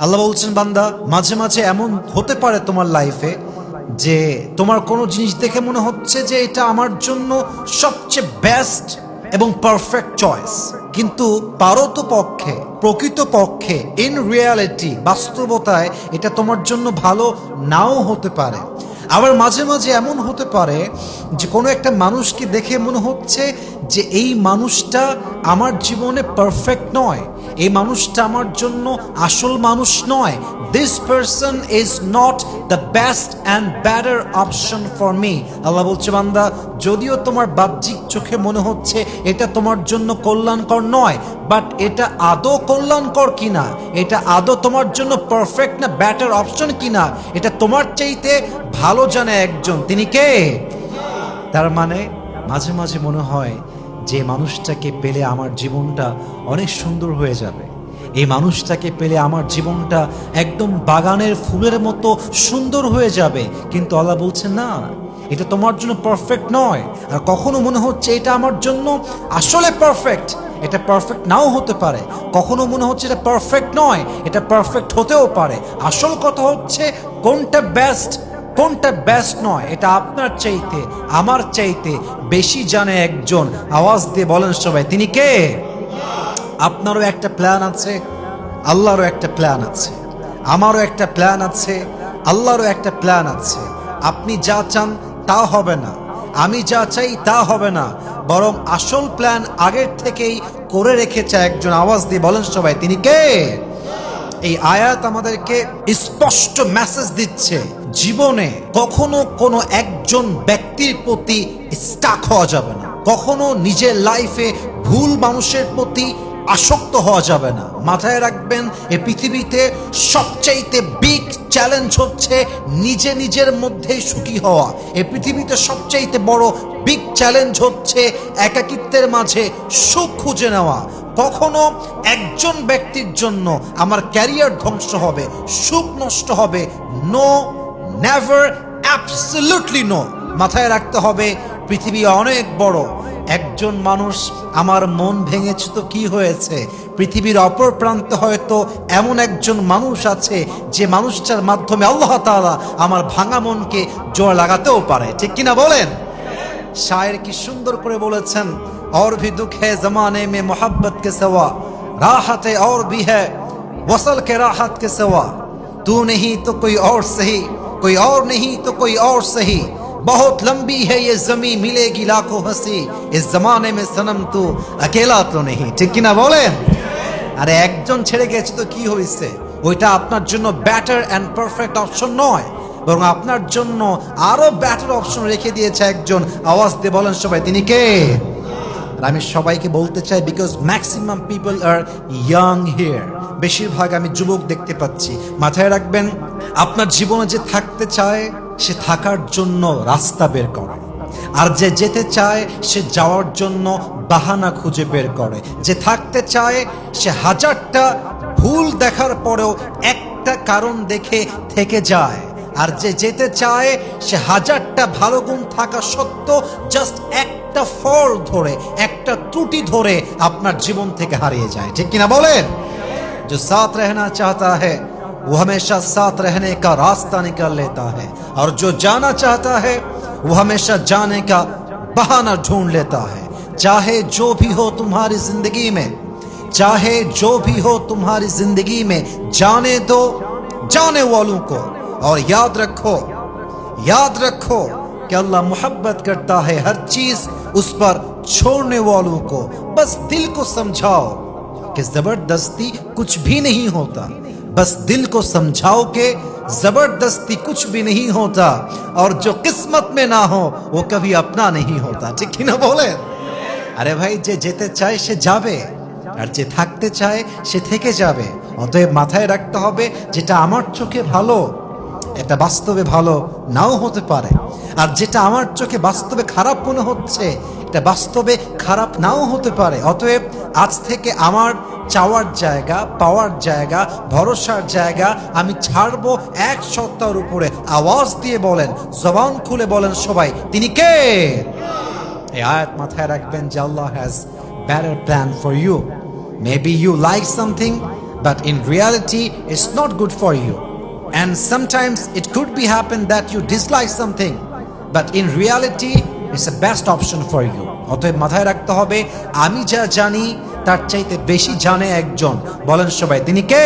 আল্লাহ বলছেন, বান্দা মাঝে মাঝে এমন হতে পারে তোমার লাইফে যে তোমার কোনো জিনিস দেখে মনে হচ্ছে যে এটা আমার জন্য সবচেয়ে বেস্ট এবং পারফেক্ট চয়েস, কিন্তু পারতপক্ষে প্রকৃতপক্ষে ইন রিয়ালিটি বাস্তবতায় এটা তোমার জন্য ভালো নাও হতে পারে। আবার মাঝে মাঝে এমন হতে পারে যে কোনো একটা মানুষকে দেখে মনে হচ্ছে যে এই মানুষটা আমার জীবনে পারফেক্ট নয়, এই মানুষটা আমার জন্য আসল মানুষ নয়। This person is not the best and better option for me. Allah বলছে, বান্দা যদিও তোমার বাহ্যিক চোখে মনে হচ্ছে এটা তোমার জন্য কল্যাণকর নয়, বাট এটা আদৌ কল্যাণকর কিনা, এটা আদৌ তোমার জন্য পারফেক্ট না বেটার অপশন কিনা, এটা তোমার চাইতে ভালো জানে একজন। তিনি কে? তার মানে মাঝে মাঝে মনে হয় যে মানুষটাকে পেলে আমার জীবনটা অনেক সুন্দর হয়ে যাবে, এই মানুষটাকে পেলে আমার জীবনটা একদম বাগানের ফুলের মতো সুন্দর হয়ে যাবে। কিন্তু আল্লাহ বলছে, না, এটা তোমার জন্য পারফেক্ট নয়। আর কখনো মনে হচ্ছে এটা আমার জন্য আসলে পারফেক্ট, এটা পারফেক্ট নাও হতে পারে। কখনো মনে হচ্ছে এটা পারফেক্ট নয়, এটা পারফেক্ট হতেও পারে। আসল কথা হচ্ছে কোনটা বেস্ট কোনটা বেস্ট নয়, এটা আপনার চাইতে আমার চাইতে বেশি জানে একজন। আওয়াজ দিয়ে বলেন সবাই, তিনি কে? আপনারও একটা প্ল্যান আছে, আল্লাহরও একটা প্ল্যান আছে, আমারও একটা প্ল্যান আছে, আল্লাহরও একটা প্ল্যান আছে। আপনি যা চান তা হবে না, আমি যা চাই তা হবে না, বরং আসল প্ল্যান আগের থেকেই করে রেখেছে একজন। আওয়াজ দিয়ে বলেন সবাই, তিনি কে? এই আয়াত আমাদেরকে স্পষ্ট মেসেজ দিচ্ছে, জীবনে কখনো কোনো একজন ব্যক্তির প্রতি স্টাক হওয়া যাবে না, কখনো নিজের লাইফে ভুল মানুষের প্রতি আসক্ত হওয়া যাবে না। মাথায় রাখবেন, এই পৃথিবীতে সবচাইতে বিগ চ্যালেঞ্জ হচ্ছে নিজে নিজের মধ্যেই সুখী হওয়া। এই পৃথিবীতে সবচাইতে বড় বিগ চ্যালেঞ্জ হচ্ছে একাকিত্বের মাঝে সুখ খুঁজে নেওয়া। কখনো একজন ব্যক্তির জন্য আমার ক্যারিয়ার ধ্বংস হবে, সুখ নষ্ট হবে, নো, নেভার, অ্যাবসলিউটলি নো। মাথায় রাখতে হবে, পৃথিবী অনেক বড়। একজন মানুষ আমার মন ভেঙেছে তো কি হয়েছে, পৃথিবীর অপর প্রান্তে হয়তো এমন একজন মানুষ আছে যে মানুষটার মাধ্যমে আল্লাহ তাআলা আমার ভাঙা মনকে জোড়া লাগাতেও পারে। ঠিক কিনা বলেন? শায়ের কি সুন্দর করে বলেছেন, और भी दुख है जमाने में मोहब्बत के सिवा, राहत है और भी है वसल के राहत के सिवा, तू नहीं तो कोई और सही, कोई और नहीं तो कोई और सही, बहुत लंबी है ये जमी मिलेगी लाखों हंसी, इस जमाने में सनम तू अकेला तो नहीं। ঠিক কিনা বলেন? আরে একজন ছেড়ে গেছে তো কি হয়েছে, ওইটা আপনার জন্য বেটার অ্যান্ড পারফেক্ট অপশন নয়, বরং আপনার জন্য আরো বেটার অপশন রেখে দিয়েছে একজন। আওয়াজ দিয়ে বলেন সবাই, তিনি কে? আমি সবাইকে বলতে চাই, because maximum people are young here, বেশিরভাগ আমি যুবক দেখতে পাচ্ছি। মাথায় রাখবেন, আপনার জীবনে যে থাকতে চায় সে থাকার জন্য রাস্তা বের করে, আর যে যেতে চায় সে যাওয়ার জন্য বাহানা খুঁজে বের করে। যে থাকতে চায় সে হাজারটা ভুল দেখার পরেও একটা কারণ দেখে থেকে যায়, আর যে যেতে চায় সে হাজারটা ভালো গুণ থাকা সত্ত্বেও জাস্ট একটা ফল ধরে, একটা ত্রুটি ধরে আপনার জীবন থেকে হারিয়ে যায়। ঠিক কিনা বলেন? जो साथ रहना चाहता है वो हमेशा साथ रहने का रास्ता निकाल लेता है, और जो जाना चाहता है वो हमेशा जाने का बहाना ढूंढ लेता है। चाहे जो भी हो तुम्हारी जिंदगी में, चाहे जो भी हो तुम्हारी जिंदगी में, जाने दो जाने वालों को, और याद रखो कि अल्लाह मोहब्बत करता है हर चीज उस पर छोड़ने वालों को। बस दिल को समझाओ कि जबरदस्ती कुछ भी नहीं होता, बस दिल को समझाओ कि जबरदस्ती कुछ भी नहीं होता, और जो किस्मत में ना हो वो कभी अपना नहीं होता। ठीक ही ना बोले? अरे भाई, যে যেতে চায় সে যাবে, আর যে থাকতে চায় সে থেকে যাবে। অতএব মাথায় রাখতে হবে, যেটা আমার চোখে ভালো এটা বাস্তবে ভালো নাও হতে পারে, আর যেটা আমার চোখে বাস্তবে খারাপ মনে হচ্ছে এটা বাস্তবে খারাপ নাও হতে পারে। অতএব আজ থেকে আমার চাওয়ার জায়গা, পাওয়ার জায়গা, ভরসার জায়গা আমি ছাড়বো এক সত্তার উপরে। আওয়াজ দিয়ে বলেন, জবান খুলে বলেন সবাই, তিনি কে? এই আয়াত মাথায় রাখবেন যে Allah has better plan for you. Maybe you like something, but in reality it's not good for you, and sometimes it could be happen that you dislike something, but in reality it's the best option for you. অতএব মাথায় রাখতে হবে, আমি যা জানি তার চাইতে বেশি জানে একজন। বলেন সবাই, তিনি কে?